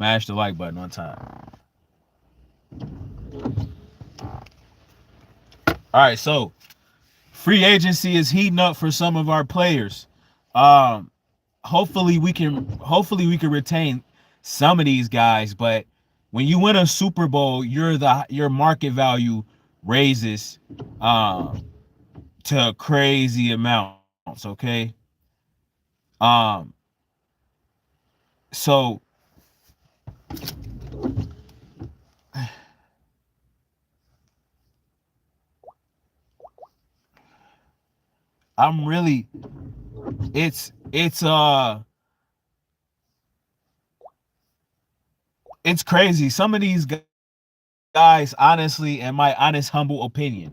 Smash the like button one time. All right, so free agency is heating up for some of our players. Um, hopefully we can retain some of these guys, but when you win a Super Bowl, your market value raises um to crazy amounts, okay? Um so I'm really it's it's crazy. Some of these guys, honestly, in my honest humble opinion,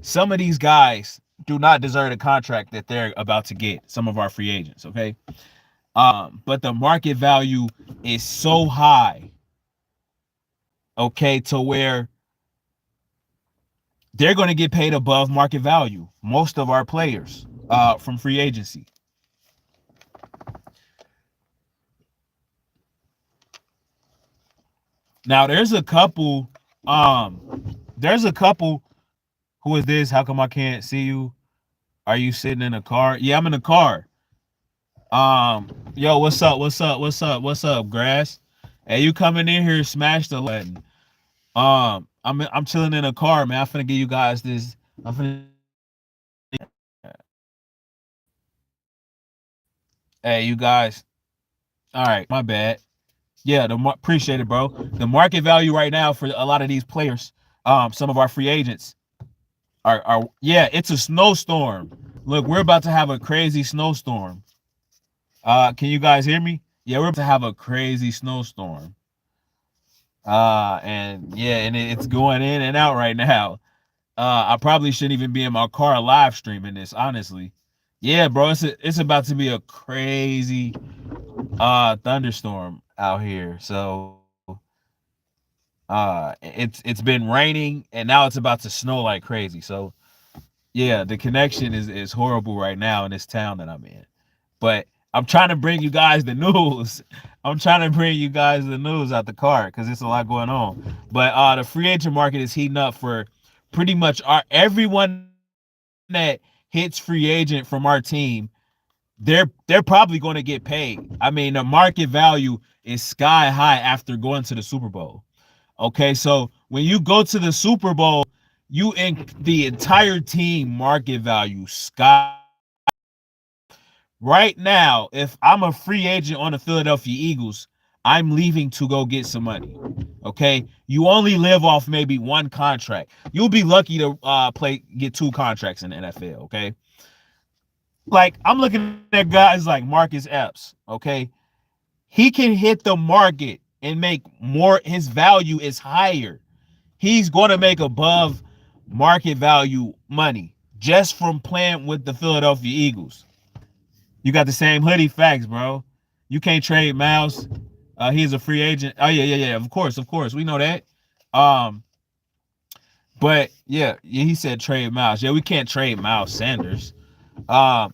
some of these guys do not deserve the contract that they're about to get, some of our free agents, okay? But the market value is so high, okay, to where they're going to get paid above market value. Most of our players from free agency. Now there's a couple. Who is this? How come I can't see you? Are you sitting in a car? Yeah, I'm in a car. Yo, what's up? What's up? What's up? What's up, grass? Hey, you coming in here? Smash the button. I'm chilling in a car, man. I'm finna give you guys this. I'm finna. Hey, you guys. All right, my bad. Yeah, appreciate it, bro. The market value right now for a lot of these players, some of our free agents are yeah, it's a snowstorm. Look, we're about to have a crazy snowstorm. Can you guys hear me? Yeah, we're about to have a crazy snowstorm. And yeah, and it's going in and out right now. I probably shouldn't even be in my car live streaming this, honestly. Yeah, bro, it's about to be a crazy thunderstorm out here. So it's been raining and now it's about to snow like crazy. So yeah, the connection is horrible right now in this town that I'm in. But I'm trying to bring you guys the news. I'm trying to bring you guys the news out the car because there's a lot going on. But the free agent market is heating up for pretty much everyone that hits free agent from our team. They're probably going to get paid. I mean, the market value is sky high after going to the Super Bowl. Okay, so when you go to the Super Bowl, the entire team market value sky. Right now, if I'm a free agent on the Philadelphia Eagles, I'm leaving to go get some money. Okay, you only live off maybe one contract. You'll be lucky to get two contracts in the NFL. Okay, like I'm looking at guys like Marcus Epps. Okay, he can hit the market and make more. His value is higher. He's going to make above market value money just from playing with the Philadelphia Eagles. You got the same hoodie. Facts, bro. You can't trade Miles. He's a free agent. Oh yeah. Of course. We know that. Um, but yeah, he said trade Miles. Yeah, we can't trade Miles Sanders. Um,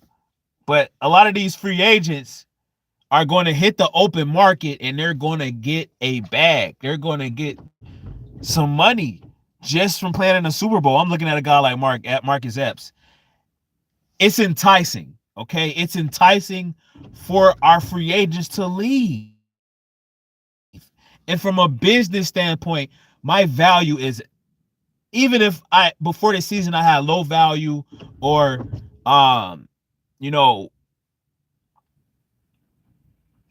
but a lot of these free agents are going to hit the open market and they're going to get a bag. They're going to get some money just from playing in the Super Bowl. I'm looking at a guy like Marcus Epps. It's enticing. Okay, it's enticing for our free agents to leave. And from a business standpoint, my value is, even if I before the season I had low value or you know,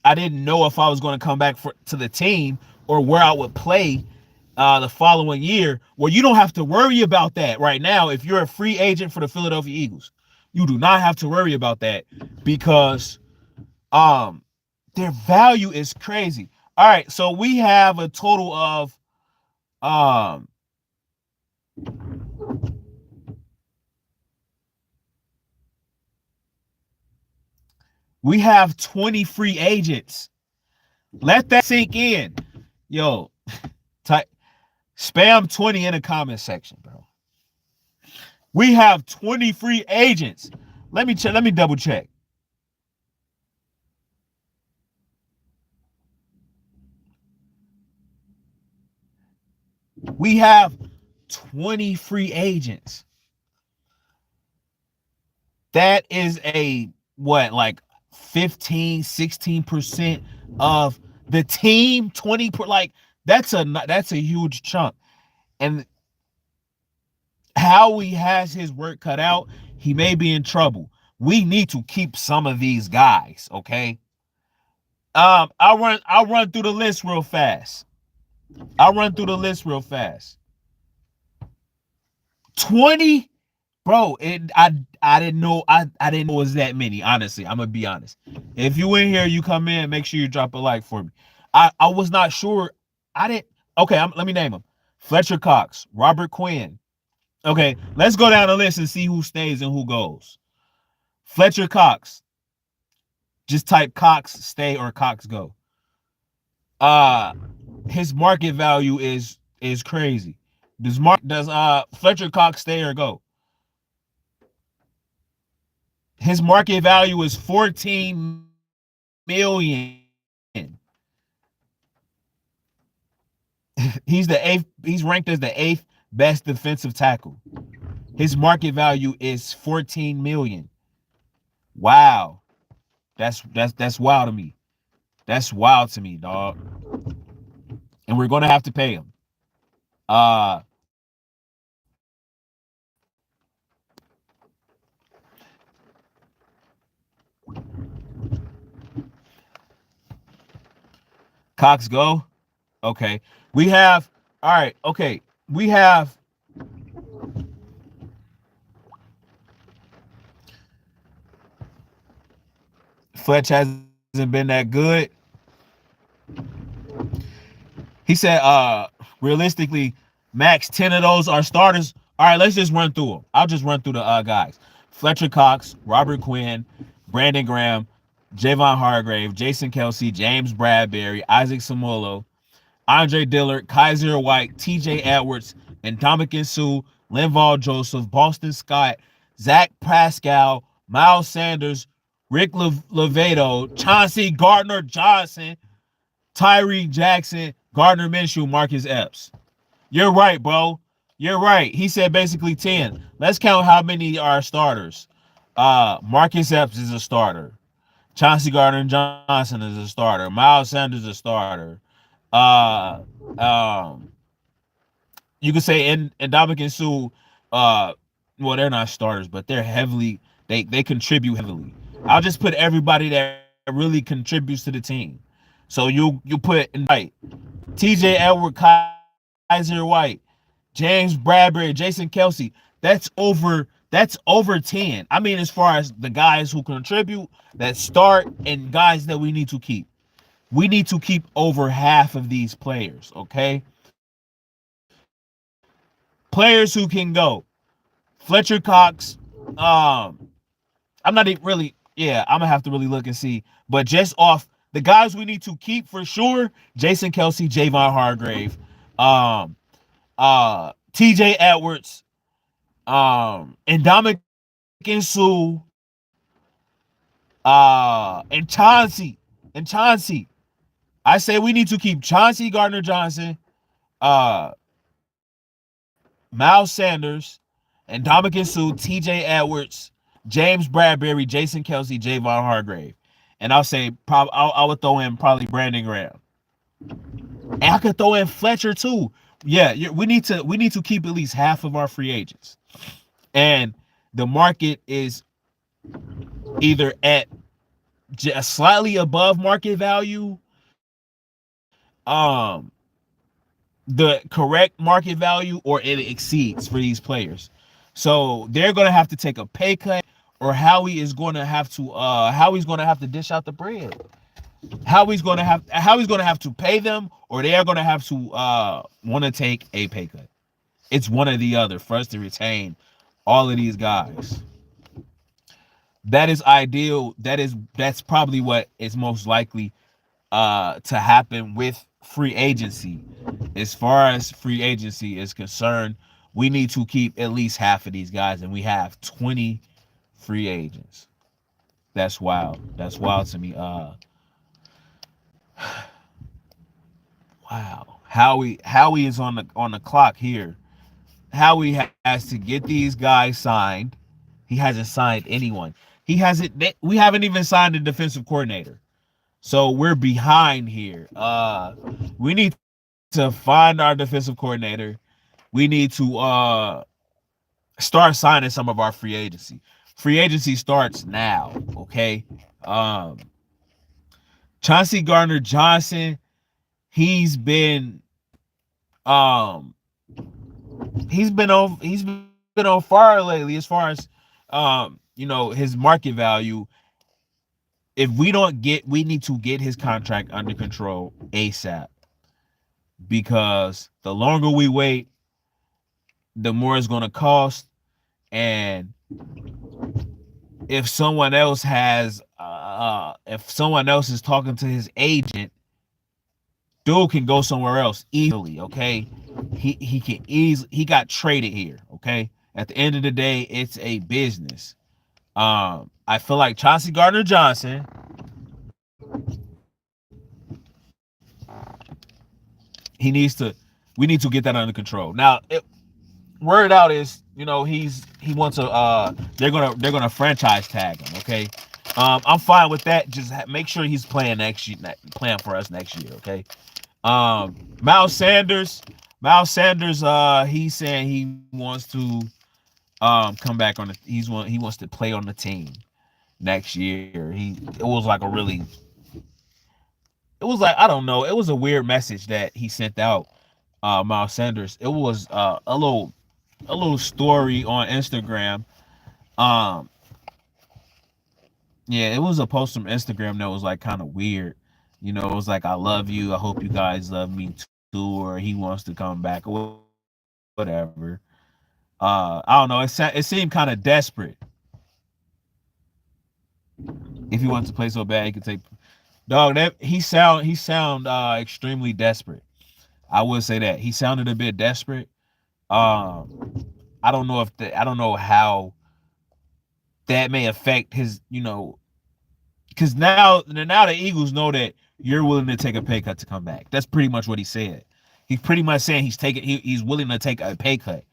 I didn't know if I was going to come back to the team or where I would play the following year. Well, you don't have to worry about that right now. If you're a free agent for the Philadelphia Eagles, you do not have to worry about that because um their value is crazy. All right, so we have a total of um we have 20 free agents. Let that sink in. Yo, type spam 20 in the comment section, bro. We have 20 free agents. Let me double check. We have 20 free agents. That is a what, like 15, 16% of the team, 20 per, like that's a huge chunk. And Howie has his work cut out. He may be in trouble. We need to keep some of these guys, okay? I'll run through the list real fast. I'll run through the list real fast. 20, bro. I didn't know I didn't know it was that many. Honestly, I'm gonna be honest. If you in here, you come in, make sure you drop a like for me. I was not sure. I didn't. Okay, let me name them: Fletcher Cox, Robert Quinn. Okay, let's go down the list and see who stays and who goes. Fletcher Cox. Just type Cox stay or Cox go. Uh his market value is crazy. Does Fletcher Cox stay or go? His market value is 14 million. He's ranked as the eighth best defensive tackle. His market value is 14 million. Wow. That's wild to me. That's wild to me, dog. And we're gonna have to pay him. Uh Cox go. Okay. We have all right, okay. We have Fletch hasn't been that good. He said realistically, max 10 of those are starters. All right, let's just run through them. I'll just run through the guys. Fletcher Cox, Robert Quinn, Brandon Graham, Javon Hargrave, Jason Kelsey, James Bradbury, Isaac Samolo, Andre Dillard, Kaiser White, TJ Edwards, and Dominican Sue, Linval Joseph, Boston Scott, Zach Pascal, Miles Sanders, Rick Levedo, Chauncey Gardner Johnson, Tyree Jackson, Gardner Minshew, Marcus Epps. You're right, bro. You're right. He said basically 10. Let's count how many are starters. Marcus Epps is a starter. Chauncey Gardner Johnson is a starter. Miles Sanders is a starter. Uh, um, you could say and Dominican Sue, well, they're not starters, but they're heavily they contribute heavily. I'll just put everybody that really contributes to the team. So you put in right, TJ Edward, Kaiser White, James Bradbury, Jason Kelsey. That's over 10. I mean, as far as the guys who contribute, that start, and guys that we need to keep. We need to keep over half of these players, okay? Players who can go. Fletcher Cox, I'm not even really, yeah, I'm gonna have to really look and see. But just off the guys we need to keep for sure, Jason Kelsey, Javon Hargrave, um, TJ Edwards, and Dominic Sue, and Chauncey. I say we need to keep Chauncey Gardner Johnson, uh, Miles Sanders, and Dominican Sue, TJ Edwards, James Bradbury, Jason Kelsey, Javon Hargrave. And I'll say I would throw in probably Brandon Graham. And I could throw in Fletcher too. Yeah, we need to keep at least half of our free agents. And the market is either at just slightly above market value, um, the correct market value, or it exceeds for these players. So they're gonna have to take a pay cut, or Howie's gonna have to dish out the bread. Howie's gonna have to pay them, or they are gonna have to want to take a pay cut. It's one or the other for us to retain all of these guys. That is ideal. That's probably what is most likely to happen with free agency. As far as free agency is concerned, we need to keep at least half of these guys, and we have 20 free agents. That's wild. That's wild to me. Wow. Howie is on the clock here. Howie has to get these guys signed. He hasn't signed anyone. He hasn't. We haven't even signed a defensive coordinator. So we're behind here. We need to find our defensive coordinator. We need to start signing some of our free agency. Free agency starts now. Okay. Um, Chauncey Gardner Johnson. He's been um he's been on fire lately as far as his market value. If we need to get his contract under control ASAP, because the longer we wait, the more it's going to cost. And if someone else is talking to his agent, dude can go somewhere else easily. Okay, he got traded here. Okay, at the end of the day, it's a business. I feel like Chauncey Gardner Johnson, he needs to we need to get that under control. Now, word out is, he wants they're gonna franchise tag him. Okay, I'm fine with that. Just make sure he's playing next year, playing for us next year. Okay. Miles Sanders, he's saying he wants to come back on he wants to play on the team next year. It was like, I don't know, it was a weird message that he sent out. Miles Sanders. It was a little story on Instagram. Um, yeah, it was a post from Instagram that was like kind of weird. It was like, I love you. I hope you guys love me too, or he wants to come back, or whatever. I don't know. It seemed kind of desperate. If he wants to play so bad, he could take. Dog, that he sound extremely desperate. I would say that he sounded a bit desperate. I don't know how that may affect his, because now the Eagles know that you're willing to take a pay cut to come back. That's pretty much what he said. He's pretty much saying he's willing to take a pay cut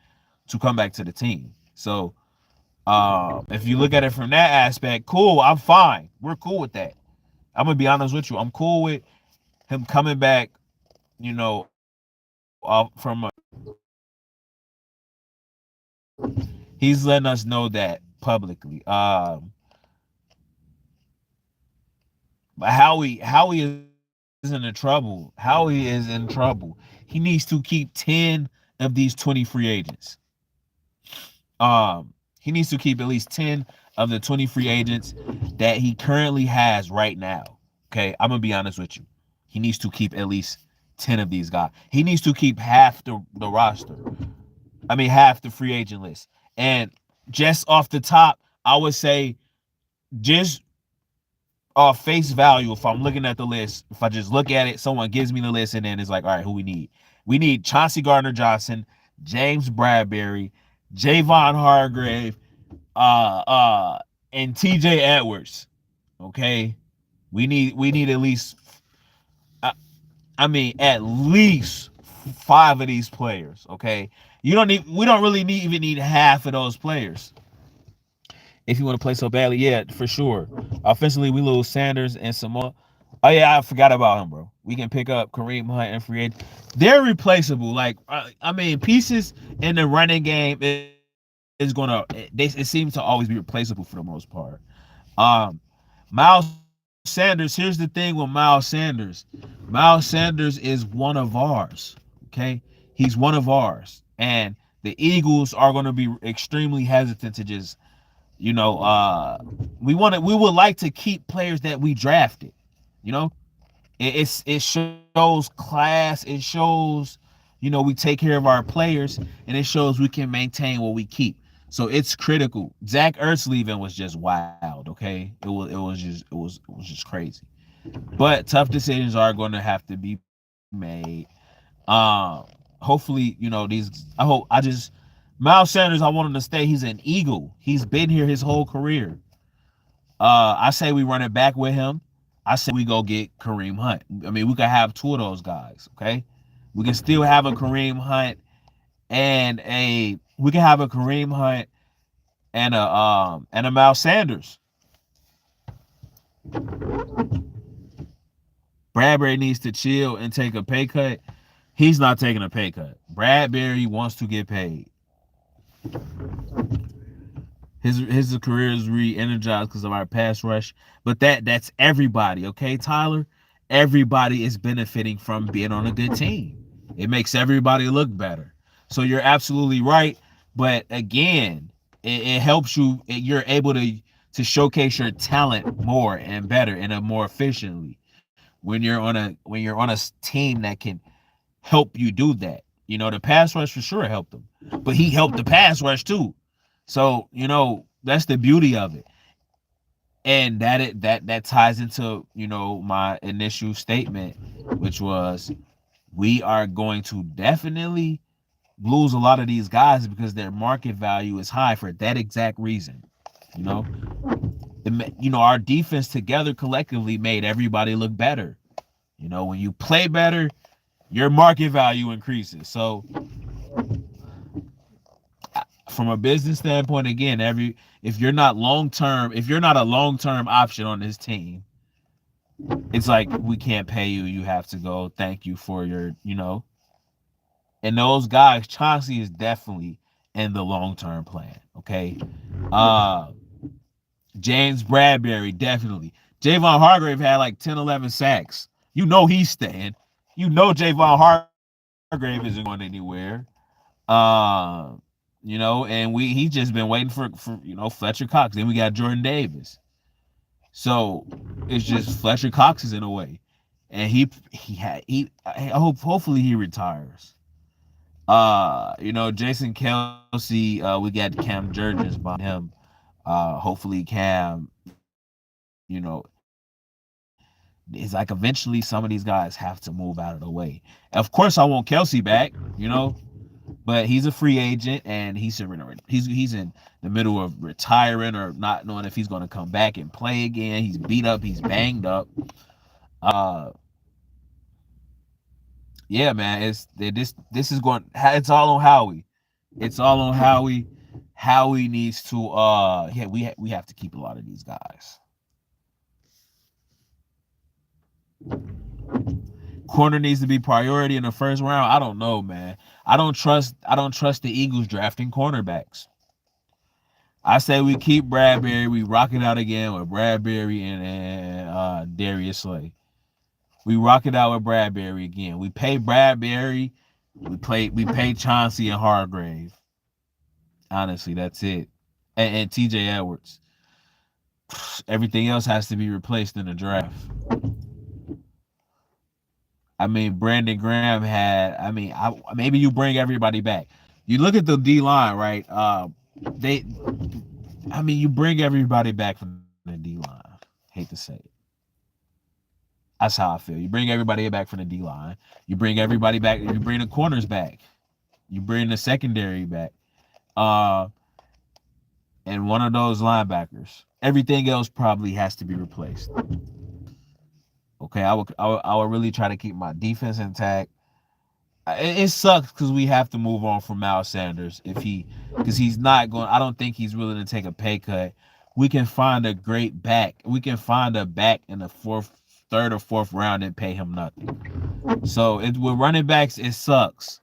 to come back to the team. So if you look at it from that aspect, cool. I'm fine. We're cool with that. I'm gonna be honest with you. I'm cool with him coming back. From he's letting us know that publicly. But Howie is in trouble. Howie is in trouble. He needs to keep 10 of these 20 free agents. He needs to keep at least 10 of the 20 free agents that he currently has right now. Okay, I'm gonna be honest with you. He needs to keep at least 10 of these guys. He needs to keep half the roster. I mean, half the free agent list. And just off the top, I would say, just face value, if I'm looking at the list, if I just look at it, someone gives me the list, and then it's like, all right, who we need? We need Chauncey Gardner Johnson, James Bradbury, Javon Hargrave, and TJ Edwards. Okay. We need at least, uh, at least 5 of these players. Okay. We don't really even need half of those players. If you want to play so badly, yeah, for sure. Offensively, we lose Sanders and Samoa. Oh yeah, I forgot about him, bro. We can pick up Kareem Hunt and free agent. They're replaceable. Like, pieces in the running game is gonna. It seems to always be replaceable for the most part. Um, Miles Sanders. Here's the thing with Miles Sanders. Miles Sanders is one of ours. Okay, he's one of ours, and the Eagles are going to be extremely hesitant to just, we would like to keep players that we drafted. You know, it shows class. It shows, we take care of our players, and it shows we can maintain what we keep. So it's critical. Zach Ertz leaving was just wild. Okay, it was just crazy. But tough decisions are going to have to be made. Hopefully, Miles Sanders, I want him to stay. He's an Eagle. He's been here his whole career. I say we run it back with him. I say we go get Kareem Hunt. I mean, we could have two of those guys. Okay. We can still have a Kareem Hunt and a we can have a Kareem Hunt and a Miles Sanders. Bradbury needs to chill and take a pay cut. He's not taking a pay cut. Bradbury wants to get paid. His career is re-energized because of our pass rush. But that's everybody, okay, Tyler? Everybody is benefiting from being on a good team. It makes everybody look better. So you're absolutely right. But again, it helps you. You're able to showcase your talent more and better and more efficiently when you're on a team that can help you do that. You know, the pass rush for sure helped him, but he helped the pass rush too. So that's the beauty of it, and that ties into my initial statement, which was we are going to definitely lose a lot of these guys because their market value is high for that exact reason. You know, our defense together collectively made everybody look better. When you play better, your market value increases. So from a business standpoint, again, if you're not if you're not a long-term option on this team, it's like we can't pay you. You have to go. Thank you for your. And those guys, Chauncey is definitely in the long-term plan. Okay. James Bradbury, definitely. Javon Hargrave had like 10, 11 sacks. He's staying. Javon Hargrave isn't going anywhere. And he's just been waiting for Fletcher Cox. Then we got Jordan Davis. So it's just Fletcher Cox is in a way, and hopefully he retires. Jason Kelsey, we got Cam Jurgens behind him. Hopefully Cam, it's like eventually some of these guys have to move out of the way. Of course, I want Kelsey back, but he's a free agent and he's in the middle of retiring or not knowing if he's going to come back and play again. He's beat up, he's banged up. Uh, yeah, man, this is going. It's all on Howie. It's all on Howie. Howie needs to. Yeah, we have to keep a lot of these guys. Corner needs to be priority in the first round. I don't know, man. I don't trust the Eagles drafting cornerbacks. I say we keep Bradbury. We rock it out again with Bradbury and Darius Slay. We rock it out with Bradbury again. We pay Bradbury. We pay Chauncey and Hargrave. Honestly, that's it. And TJ Edwards. Everything else has to be replaced in the draft. I mean, Brandon Graham had. Maybe you bring everybody back. You look at the D line, right? You bring everybody back from the D line. Hate to say it. That's how I feel. You bring everybody back from the D line. You bring everybody back. You bring the corners back. You bring the secondary back. And one of those linebackers. Everything else probably has to be replaced. Okay, I would really try to keep my defense intact. It sucks because we have to move on from Miles Sanders because he's not going. I don't think he's willing to take a pay cut. We can find a great back. We can find a back in the third or fourth round and pay him nothing. So with running backs, it sucks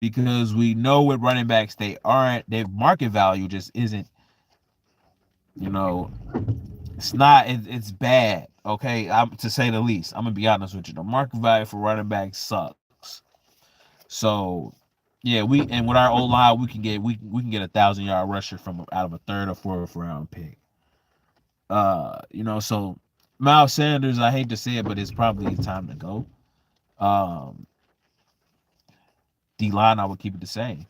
because we know with running backs their market value just isn't. It's not. It's bad. Okay, to say the least. I'm gonna be honest with you. The market value for running backs sucks. So, yeah, with our old line, we can get 1,000-yard rusher from out of a third or fourth round pick. So Miles Sanders, I hate to say it, but it's probably time to go. D line, I would keep it the same.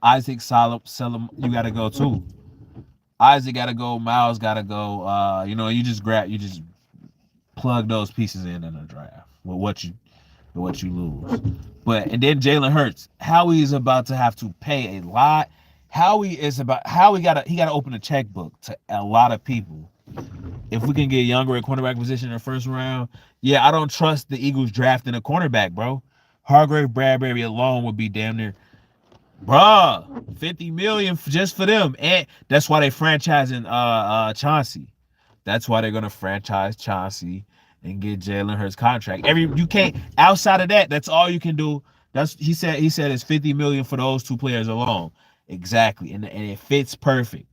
Isaac Salem, you got to go too. Isaac got to go. Miles got to go. You just plug those pieces in the draft with what you lose. And then Jalen Hurts, Howie is about to have to pay a lot. Howie got to open a checkbook to a lot of people. If we can get younger at cornerback position in the first round, yeah, I don't trust the Eagles drafting a cornerback, bro. Hargrave, Bradbury alone would be damn near, bruh, 50 million just for them, and that's why they franchising Chauncey. That's why they're gonna franchise Chauncey and get Jalen Hurts contract. You can't outside of that. That's all you can do. That's he said. He said it's 50 million for those two players alone. Exactly, and it fits perfect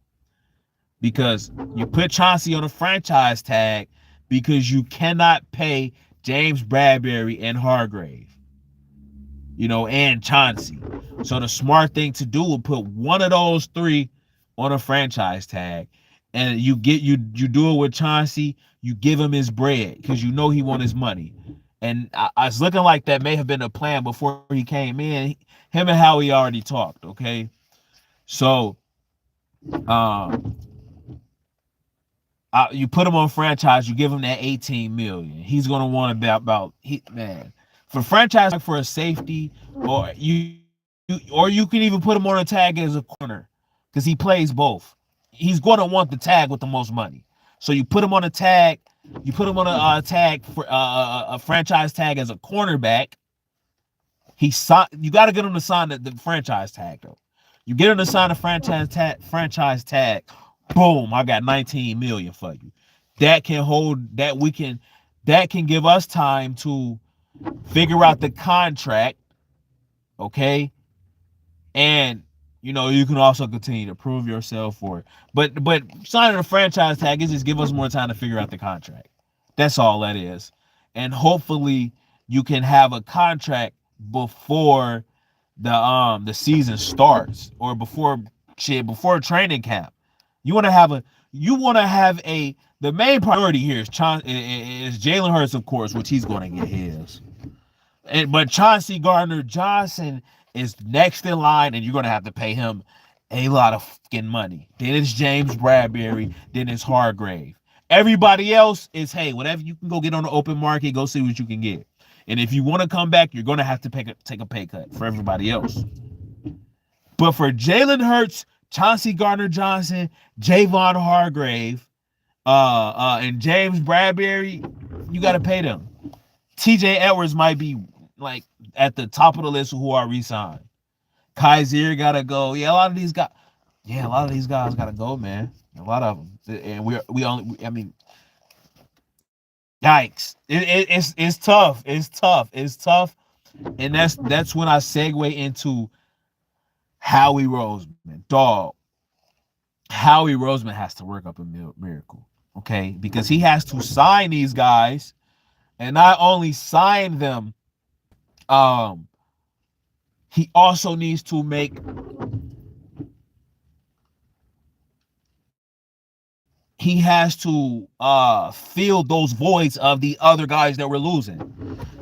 because you put Chauncey on a franchise tag because you cannot pay James Bradbury and Hargrave, and Chauncey. So the smart thing to do would put one of those three on a franchise tag, and you do it with Chauncey. You give him his bread because he want his money, and it's looking like that may have been a plan before he came in. Him and Howie already talked. Okay, so um, you put him on franchise, you give him that 18 million. He's gonna want about for franchise for a safety, or you can even put him on a tag as a corner because he plays both. He's gonna want the tag with the most money. So you put him on a tag, you put him on a tag for a franchise tag as a cornerback. You got to get him to sign the franchise tag though. You get him to sign a franchise tag. Boom! I got 19 million for you. That can give us time to figure out the contract. Okay, and you can also continue to prove yourself for it. But signing a franchise tag is just give us more time to figure out the contract. That's all that is, and hopefully you can have a contract before the season starts or before training camp. You want to have a the main priority here is Jalen Hurts, of course, which he's going to get his. But Chauncey Gardner-Johnson is next in line, and you're going to have to pay him a lot of fucking money. Then it's James Bradbury. Then it's Hargrave. Everybody else is, hey, whatever you can go get on the open market, go see what you can get. And if you want to come back, you're going to have to take a pay cut for everybody else. But for Jalen Hurts, Chauncey Gardner-Johnson, Javon Hargrave, and James Bradbury, you got to pay them. TJ Edwards might be like at the top of the list of who are re-signed. Kaiser gotta go. A lot of these guys gotta go, man. A lot of them, and I mean, yikes! It's tough. It's tough, and that's when I segue into Howie Roseman. Dog, Howie Roseman has to work up a miracle, okay? Because he has to sign these guys, and not only sign them, he also needs to fill those voids of the other guys that we're losing.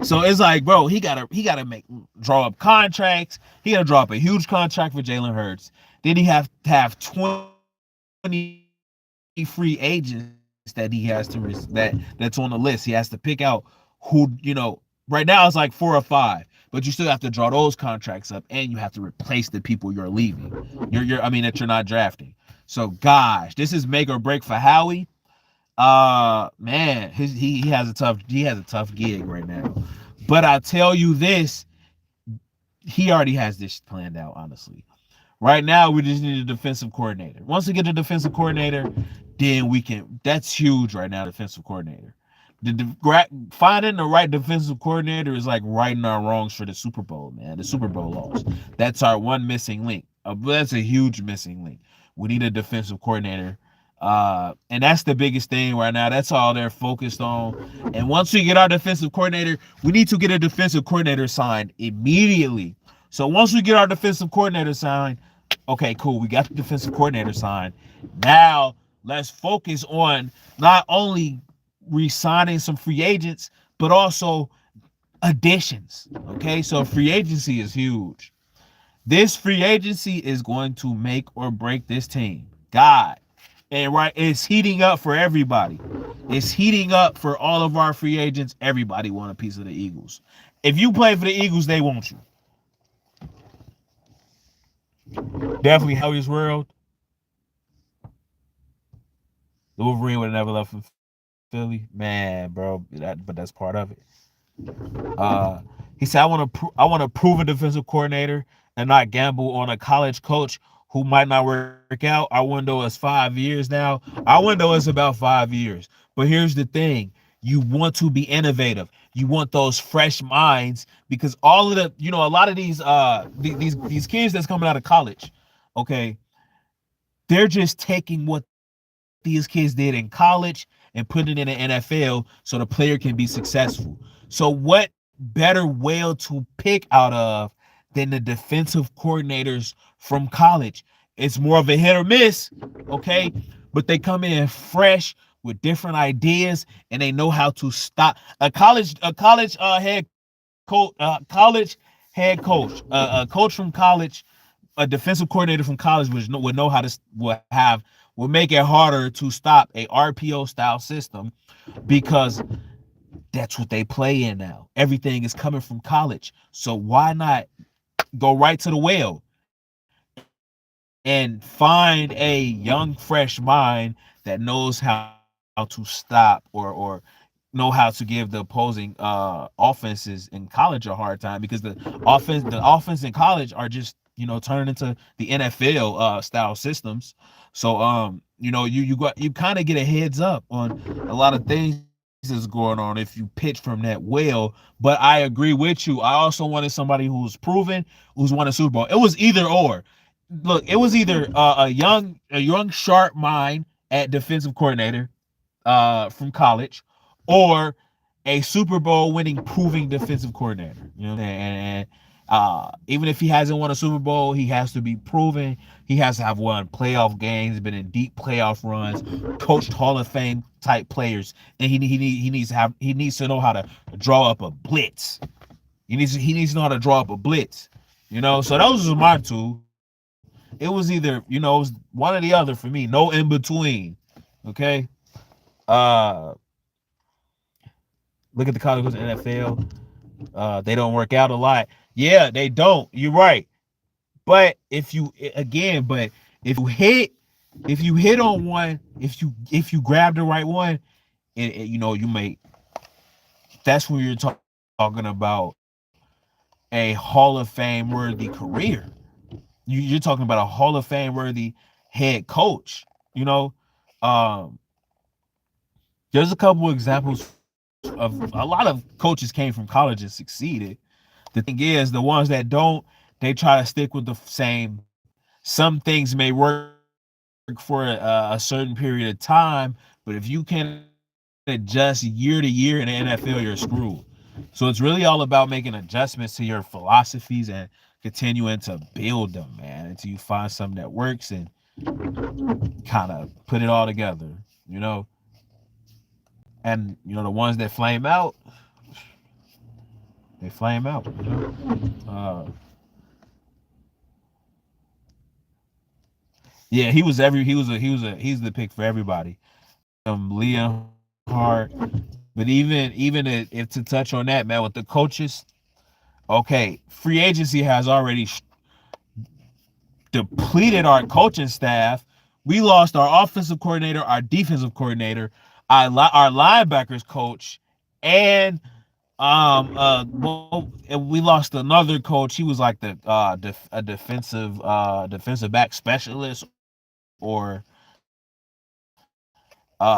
So it's like, bro, he gotta draw up contracts. He gotta draw up a huge contract for Jalen Hurts. Then he have to have 20 free agents that he has to that's on the list. He has to pick out who, right now it's like 4 or 5, but you still have to draw those contracts up, and you have to replace the people you're leaving. That you're not drafting. So gosh, this is make or break for Howie. Man, he has a tough gig right now. But I tell you this, he already has this planned out, honestly. Right now, we just need a defensive coordinator. Once we get a defensive coordinator, then that's huge right now, defensive coordinator. Finding the right defensive coordinator is like righting our wrongs for the Super Bowl, man. The Super Bowl loss. That's our one missing link. That's a huge missing link. We need a defensive coordinator. And that's the biggest thing right now. That's all they're focused on. And once we get our defensive coordinator, we need to get a defensive coordinator signed immediately. So once we get our defensive coordinator signed, okay, cool. We got the defensive coordinator signed. Now let's focus on not only re-signing some free agents, but also additions. Okay, so free agency is huge. This free agency is going to make or break this team. God. And it's heating up for everybody. It's heating up for all of our free agents. Everybody want a piece of the Eagles. If you play for the Eagles, they want you. Definitely Howie's World. The Wolverine would have never left from Philly, man, bro. But that's part of it. He said, I want to prove a defensive coordinator and not gamble on a college coach who might not work out. Our window is 5 years now. Our window is about 5 years. But here's the thing: you want to be innovative. You want those fresh minds because all of a lot of these kids that's coming out of college, okay, they're just taking what these kids did in college and putting it in the NFL so the player can be successful. So what better well to pick out of than the defensive coordinators from college? It's more of a hit or miss, okay? But they come in fresh with different ideas and they know how to stop college head coach, a coach from college, a defensive coordinator from college would know how to would make it harder to stop a RPO style system because that's what they play in now. Everything is coming from college. So why not go right to the well and find a young, fresh mind that knows how to stop or know how to give the opposing offenses in college a hard time because the offense in college are just turning into the NFL style systems. So you kind of get a heads up on a lot of things that's going on if you pitch from that well. But I agree with you. I also wanted somebody who's proven, who's won a Super Bowl. It was either or. Look, it was either a young sharp mind at defensive coordinator from college, or a Super Bowl winning proving defensive coordinator. You know what I'm saying? And even if he hasn't won a Super Bowl, he has to be proven. He has to have won playoff games, been in deep playoff runs, coached Hall of Fame type players, and he needs to know how to draw up a blitz. He needs to know how to draw up a blitz. So those are my two. It was either it was one or the other for me. No in between. Okay. Uh Look at the college and NFL. They don't work out a lot. Yeah, they don't. You're right. But if you hit on one, if you grab the right one, you may. That's when you're talking about a Hall of Fame worthy career. You're talking about a Hall of Fame worthy head coach. You know, um, there's a couple examples of a lot of coaches came from college and succeeded. The thing is, the ones that don't, they try to stick with the same. Some things may work for a certain period of time, but if you can't adjust year to year in the NFL, you're screwed. So it's really all about making adjustments to your philosophies and continuing to build them, man, until you find something that works and kind of put it all together. And the ones that flame out, they flame out. Yeah, he's the pick for everybody. Leonhardt, but even if to touch on that, man, with the coaches, okay, free agency has already depleted our coaching staff. We lost our offensive coordinator, our defensive coordinator, our linebackers coach, and we lost another coach. He was like a defensive back specialist or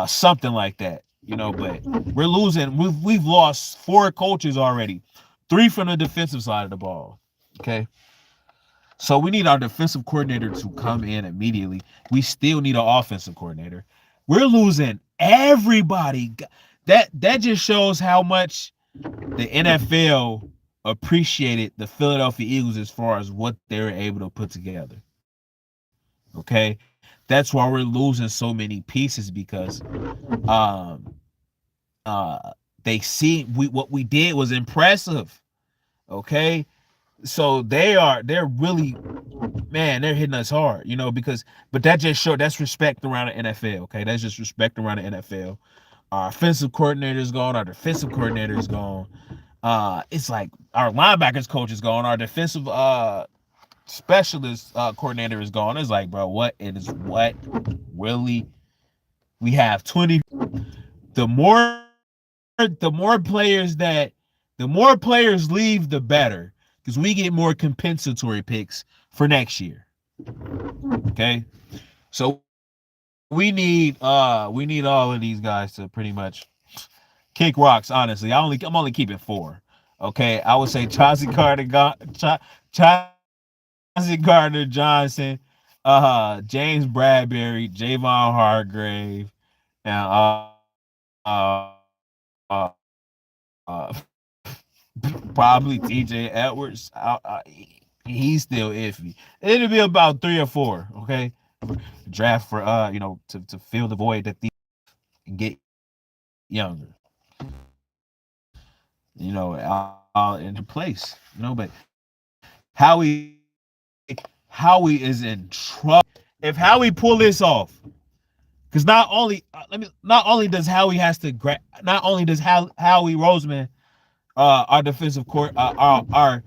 something like that. But we're losing. We've lost 4 coaches already, 3 from the defensive side of the ball. Okay. So we need our defensive coordinator to come in immediately. We still need an offensive coordinator. We're losing everybody. That just shows how much the NFL appreciated the Philadelphia Eagles as far as what they were able to put together. Okay, that's why we're losing so many pieces because um they see what we did was impressive. Okay, so they're really, man, they're hitting us hard, because but that just showed that's respect around the NFL. Okay, that's just respect around the NFL. Our offensive coordinator is gone, our defensive coordinator is gone. It's like our linebackers coach is gone, our defensive specialist coordinator is gone. It's like, bro, what really We have 20. The more players leave, the better. Because we get more compensatory picks for next year. Okay. So we need all of these guys to pretty much kick rocks. Honestly, I'm only keeping 4. Okay, I would say Chauncey Gardner Johnson, James Bradbury, Javon Hargrave, and probably TJ Edwards. He's still iffy. It'll be about 3 or 4. Okay, draft for to fill the void that these and get younger. All into place. But Howie Howie is in trouble if Howie pull this off. Because not only does Howie Roseman, our defensive court, our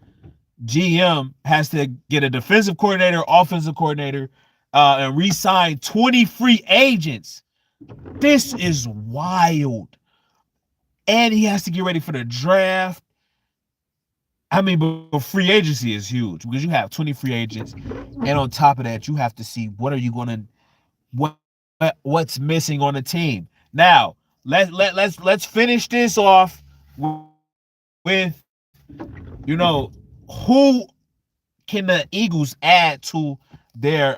GM has to get a defensive coordinator, offensive coordinator, and re-sign 20 free agents. This is wild. And he has to get ready for the draft. I mean, but free agency is huge because you have 20 free agents, and on top of that, you have to see what's missing on the team. Now, let's finish this off with who can the Eagles add to their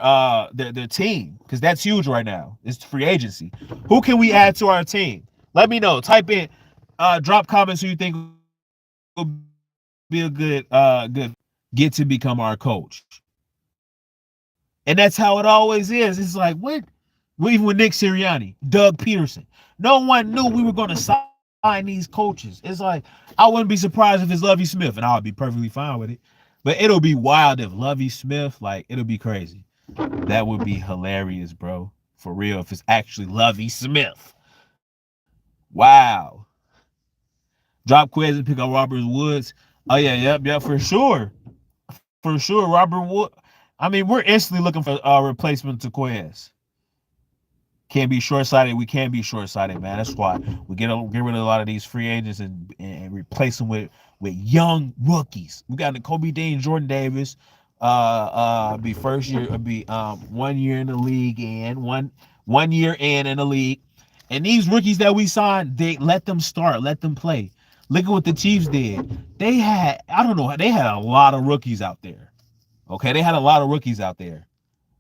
team, because that's huge right now. It's free agency. Who can we add to our team? Let me know. Type in, drop comments who you think will be a good get to become our coach. And that's how it always is. It's like, what? Even with Nick Sirianni, Doug Peterson, no one knew we were going to sign these coaches. It's like, I wouldn't be surprised if it's Lovie Smith, and I'll be perfectly fine with it. But it'll be wild if Lovie Smith, it'll be crazy. That would be hilarious, bro. For real, if it's actually Lovie Smith. Wow. Drop quiz and pick up Robert Woods. Oh, yeah, yep, for sure. For sure, Robert Wood. I mean, we're instantly looking for a replacement to Quez. Can't be short-sighted. We can't be short-sighted, man. That's why we get rid of a lot of these free agents and replace them with young rookies. We got Kobe Dean, Jordan Davis, be first year, be 1 year in the league, and one year in the league. And these rookies that we signed, they let them start, let them play. Look at what the Chiefs did. They had a lot of rookies out there. Okay, they had a lot of rookies out there.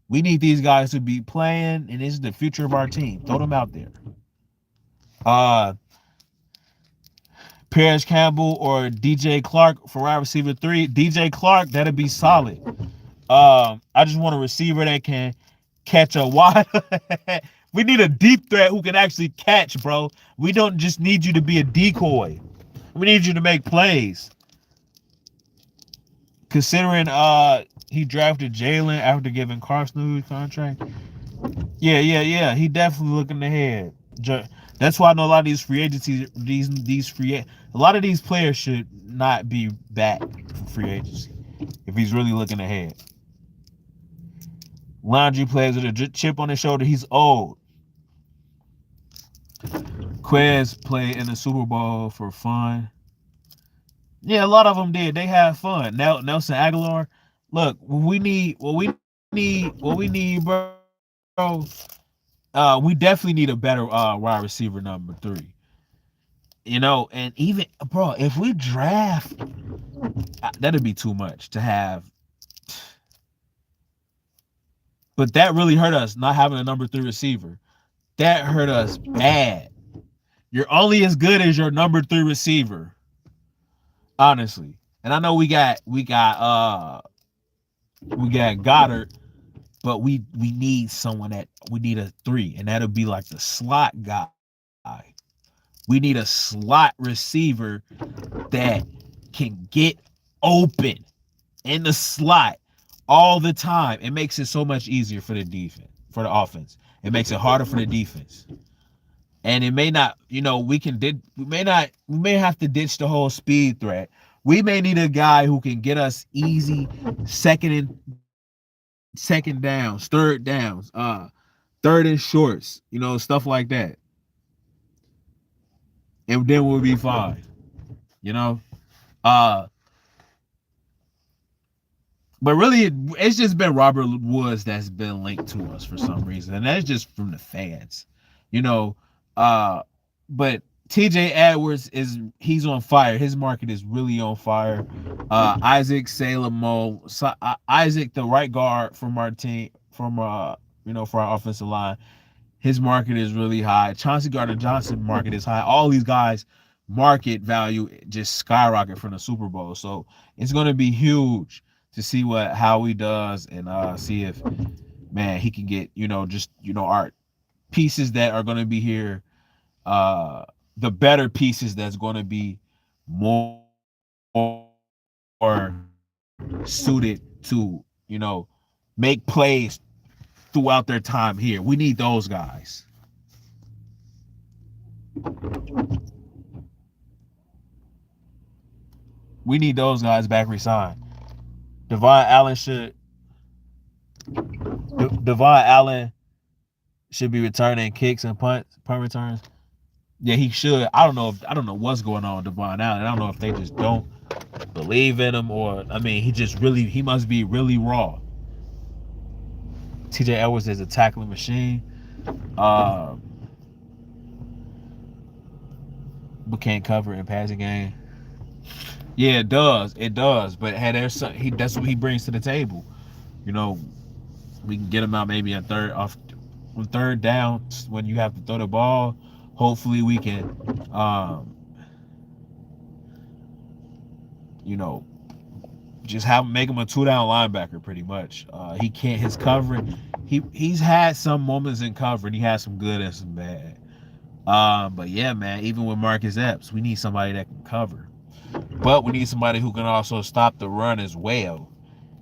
We need these guys to be playing, and this is the future of our team. Throw them out there. Paris Campbell or DJ Clark for wide receiver 3. DJ Clark, that'll be solid. I just want a receiver that can catch a wide. We need a deep threat who can actually catch, bro. We don't just need you to be a decoy. We need you to make plays. Considering he drafted Jalen after giving Carson a contract. Yeah. He definitely looking ahead. That's why I know a lot of these free agencies, a lot of these players should not be back for free agency if he's really looking ahead. Laundry players with a chip on his shoulder. He's old. Quez played in the Super Bowl for fun. Yeah, a lot of them did. They had fun. Nelson Aguilar. Look, what we need, bro. We definitely need a better wide receiver number 3. And even, bro, if we draft, that'd be too much to have. But that really hurt us, not having a number 3 receiver. That hurt us bad. You're only as good as your number 3 receiver. Honestly. And I know we got Goddard, but we need we need a 3, and that'll be like the slot guy. We need a slot receiver that can get open in the slot all the time. It makes it so much easier for the offense. It makes it harder for the defense. And it may not, we may have to ditch the whole speed threat. We may need a guy who can get us easy second downs, third downs, third and shorts, stuff like that, and then we'll be fine. You know, uh, but really, it's just been Robert Woods that's been linked to us for some reason, and that's just from the fans. You know, uh, but TJ Edwards he's on fire. His market is really on fire. Isaac Salamo, Isaac, the right guard from our team, for our offensive line. His market is really high. Chauncey Gardner-Johnson market is high. All these guys market value just skyrocket from the Super Bowl. So it's going to be huge to see what Howie does and see if, man, he can get, our pieces that are going to be here, the better pieces that's going to be more suited to, make plays throughout their time here. We need those guys. We need those guys back resigned. Devon Allen should be returning kicks and punt returns. Yeah, he should. I don't know what's going on with Devon Allen. I don't know if they just don't believe in him, or he must be really raw. TJ Edwards is a tackling machine. But can't cover in passing game. Yeah, it does. But that's what he brings to the table. We can get him out maybe on third down when you have to throw the ball. Hopefully we can, just make him a 2-down linebacker pretty much. He can't his covering. He's had some moments in covering. He has some good and some bad. But yeah, man, even with Marcus Epps, we need somebody that can cover. But we need somebody who can also stop the run as well.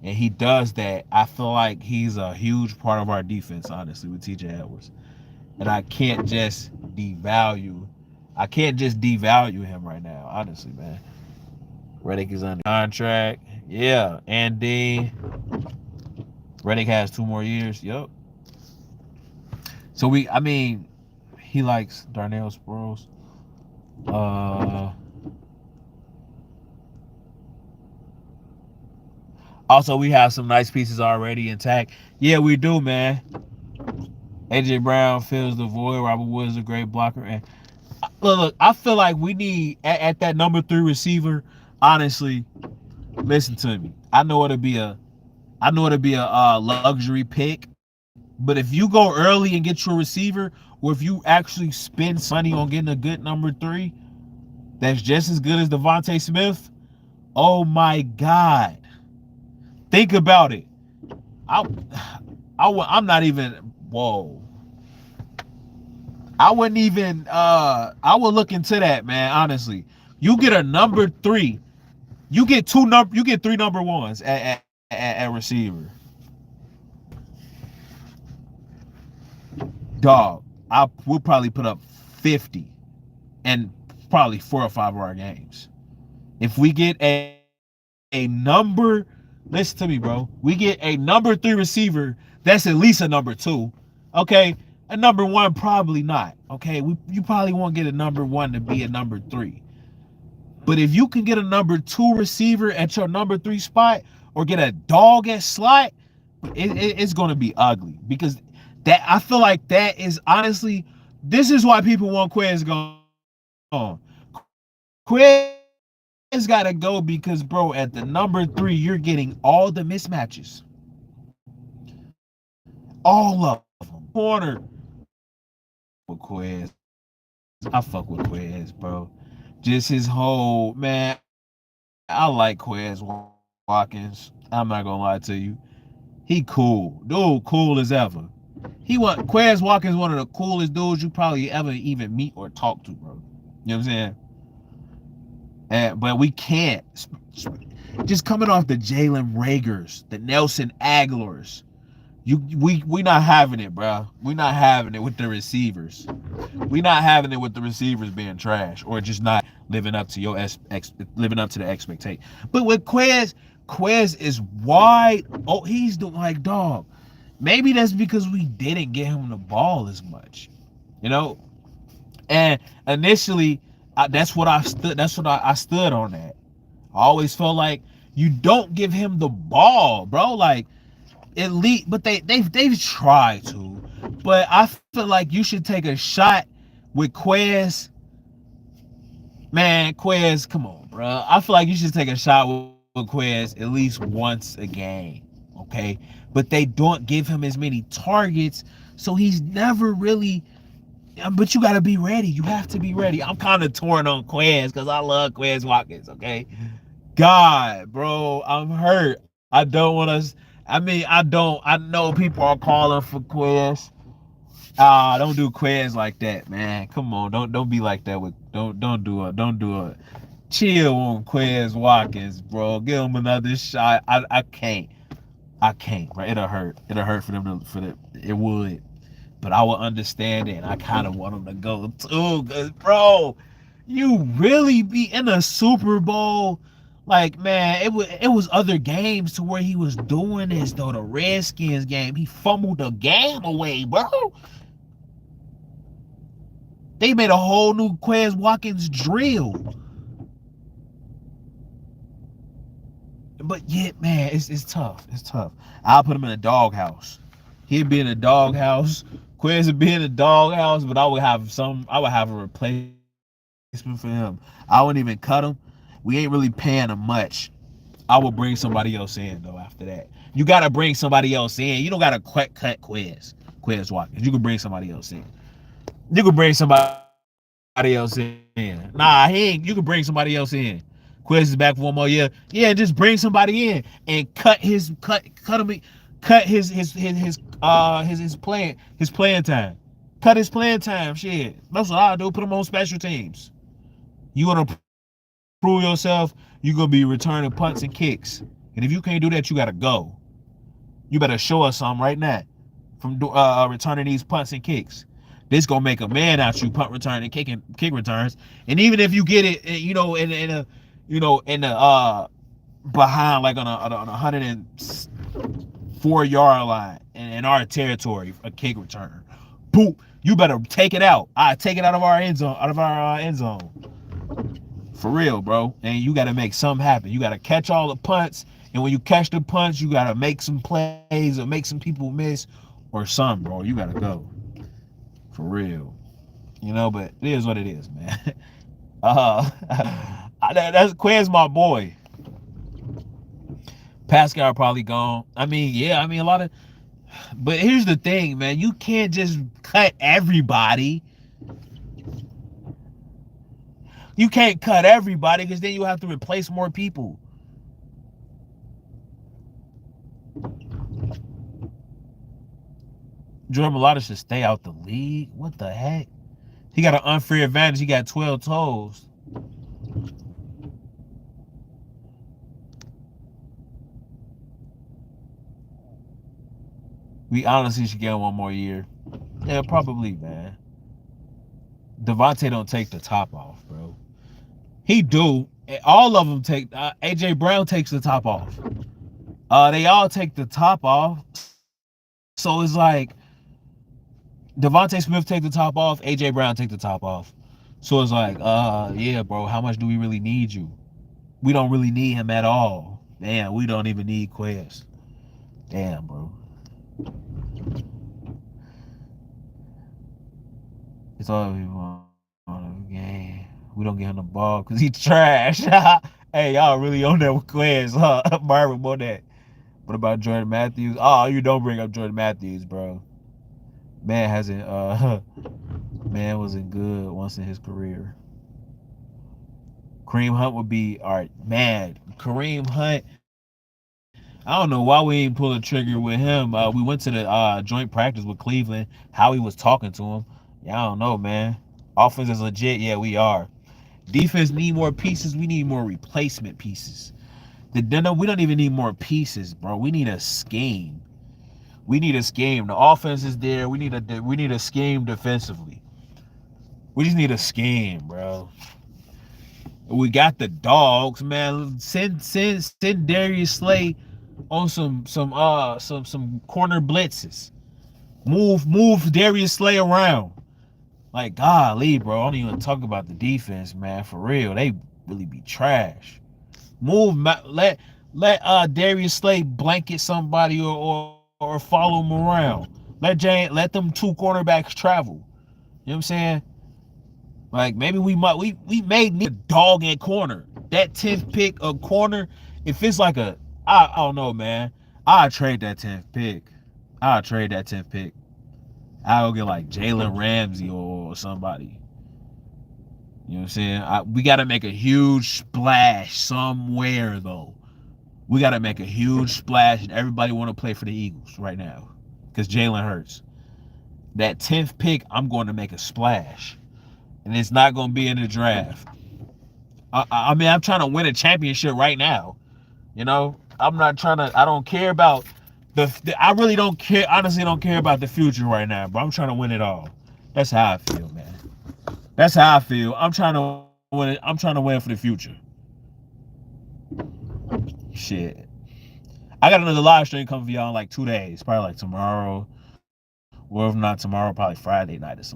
And he does that. I feel like he's a huge part of our defense, honestly, with TJ Edwards. And I can't just devalue him right now, honestly, man. Reddick is under contract. Yeah, Andy. Reddick has 2 more years. Yep. So he likes Darnell Sproles. Also, we have some nice pieces already intact. Yeah, we do, man. AJ Brown fills the void. Robert Woods is a great blocker. And look, I feel like we need at that number 3 receiver. Honestly, listen to me. I know it'll be a luxury pick, but if you go early and get your receiver, or if you actually spend money on getting a good number 3, that's just as good as Devontae Smith. Oh my God. Think about it. I'm not even. Whoa. I wouldn't even. I would look into that, man. Honestly, you get a number 3. You get 3 number 1s at receiver. Dog, we'll probably put up 50 in probably 4 or 5 of our games. If we get a number. Listen to me, bro. We get a number 3 receiver that's at least a number 2. Okay, a number 1 probably not. Okay, you probably won't get a number 1 to be a number 3. But if you can get a number 2 receiver at your number 3 spot, or get a dog at slot, it's going to be ugly, because that I feel like that is honestly, this is why people want Quez gone. Quez got to go because, bro, at the number 3, you're getting all the mismatches. All of them. Corner with Quez. I fuck with Quez, bro. Just his whole, man, I like Quez Watkins. I'm not going to lie to you. He cool. Dude, cool as ever. Quez Watkins, one of the coolest dudes you probably ever even meet or talk to, bro. You know what I'm saying? But we can't. Just coming off the Jalen Ragers, the Nelson Aguilars, we not having it, bro. We not having it with the receivers. We not having it with the receivers being trash or just not living up to living up to the expectation. But with Quez is wide. Oh, he's the dog. Maybe that's because we didn't get him the ball as much, you know. And initially, that's what I stood. That's what I stood on that. I always felt like you don't give him the ball, bro. Like at least, but they've tried to, but I feel like you should take a shot with Quez. Man, Quez, come on, bro. I feel like you should take a shot with Quez at least once a game, okay? But they don't give him as many targets, so he's never really. But you gotta be ready. You have to be ready. I'm kind of torn on Quez because I love Quez Watkins, okay? God, bro, I'm hurt. I don't want to. I mean, I don't. I know people are calling for Quez. Don't do Quez like that, man. Come on, don't be like that with. Don't do it. Chill on Quez Watkins, bro. Give him another shot. I can't. I can't. Right? It'll hurt. It'll hurt for them to for the. It would. But I would understand it, and I kind of want them to go too, cause bro, you really be in a Super Bowl. Like, man, it was other games to where he was doing this though. The Redskins game, he fumbled the game away, bro. They made a whole new Quez Watkins drill. But yeah, man, it's tough. It's tough. I'll put him in a doghouse. He'd be in a doghouse. Quez would be in a doghouse, but I would have a replacement for him. I wouldn't even cut him. We ain't really paying him much. I would bring somebody else in though after that. You gotta bring somebody else in. You don't gotta cut Quez Watkins. You can bring somebody else in. You can bring somebody else in. Nah, he ain't. You can bring somebody else in. Quez is back for one more year. Yeah, just bring somebody in and cut his playing time. Cut his playing time. Shit. That's what I do. Put him on special teams. You wanna prove yourself, you gonna be returning punts and kicks. And if you can't do that, you gotta go. You better show us something right now from returning these punts and kicks. This gonna make a man out you, punt return and kick returns. And even if you get it, in the behind like on a 104-yard line in our territory, a kick return, boop, you better take it out. I take it out of our end zone, for real, bro. And you got to make something happen. You got to catch all the punts, and when you catch the punts, you got to make some plays or make some people miss or something, bro. You got to go. For real. But it is what it is, man. That's Quez, my boy. Pascal probably gone. I mean, yeah, a lot of. But here's the thing, man. You can't just cut everybody. You can't cut everybody because then you have to replace more people. Jordan Mailata should stay out the league. What the heck? He got an unfair advantage. He got 12 toes. We honestly should get one more year. Yeah, probably, man. Devontae don't take the top off, bro. He do. All of them take. AJ Brown takes the top off. They all take the top off. So it's like Devontae Smith take the top off. AJ Brown take the top off. So it's like, yeah, bro. How much do we really need you? We don't really need him at all. Damn, we don't even need Quez. Damn, bro. It's all we want on the game. We don't get him the ball because he's trash. Hey, y'all really on that with Quez, huh? Marvin on that. What about Jordan Matthews? Oh, you don't bring up Jordan Matthews, bro. Man wasn't good once in his career. Kareem Hunt would be all right, man. Kareem Hunt. I don't know why we ain't pull a trigger with him. We went to the joint practice with Cleveland. How he was talking to him. Yeah, I don't know, man. Offense is legit. Yeah, we are. Defense need more pieces. We need more replacement pieces. We don't even need more pieces, bro. We need a scheme. The offense is there. We need a scheme defensively. We just need a scheme, bro. We got the dogs, man. Send Darius Slay on some corner blitzes. Move Darius Slay around. Like, golly, bro. I don't even talk about the defense, man. For real, they really be trash. Let Darius Slay blanket somebody or follow him around. Let them two cornerbacks travel. You know what I'm saying? Like, maybe we may need a dog at corner. That 10th pick of corner, if it's like I don't know, man. I'll trade that 10th pick. I'll trade that 10th pick. I'll get like Jalen Ramsey or somebody. You know what I'm saying? We got to make a huge splash somewhere, though. We got to make a huge splash, and everybody want to play for the Eagles right now because Jalen Hurts. That 10th pick, I'm going to make a splash, and it's not going to be in the draft. I mean, I'm trying to win a championship right now. You know, I'm not trying to. I don't care about I really don't care. Honestly, don't care about the future right now. But I'm trying to win it all. That's how I feel, man. That's how I feel. I'm trying to win it. I'm trying to win for the future. Shit. I got another live stream coming for y'all in like 2 days. Probably like tomorrow. Or if not tomorrow, probably Friday night or something.